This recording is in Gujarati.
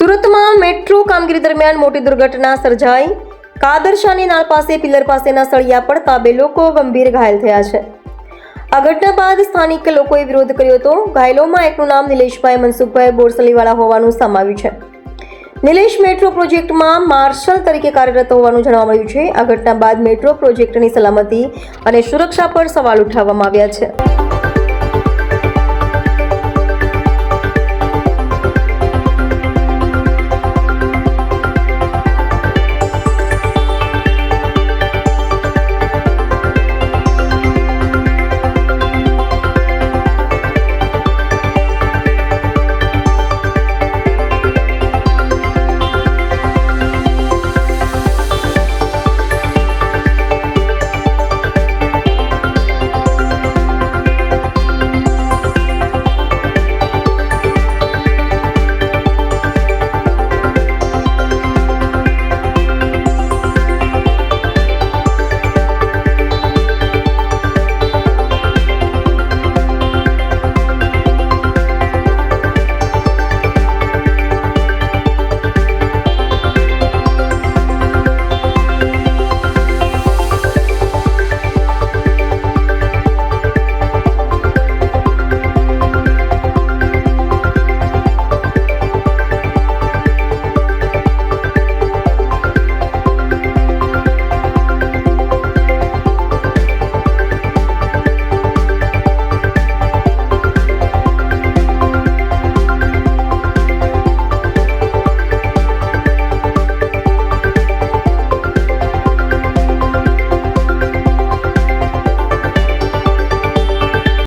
સુરતમાં મેટ્રો કામગીરી દરમિયાન મોટી દુર્ઘટના સર્જાઈ. કાદરશાની નાળ પાસે પિલર પાસેના સળિયા પડતા 2 લોકો ગંભીર ઘાયલ થયા છે. આ ઘટના બાદ સ્થાનિક લોકોએ વિરોધ કર્યો હતો. ઘાયલોમાં એકનું નામ નિલેશભાઈ મનસુખભાઈ બોરસલીવાળા હોવાનું સામે આવ્યું છે. નિલેશ મેટ્રો પ્રોજેક્ટમાં માર્શલ તરીકે કાર્યરત હોવાનું જાણવા મળ્યું છે. આ ઘટના બાદ મેટ્રો પ્રોજેક્ટની સલામતી અને સુરક્ષા પર સવાલ ઉઠાવવામાં આવ્યા છે.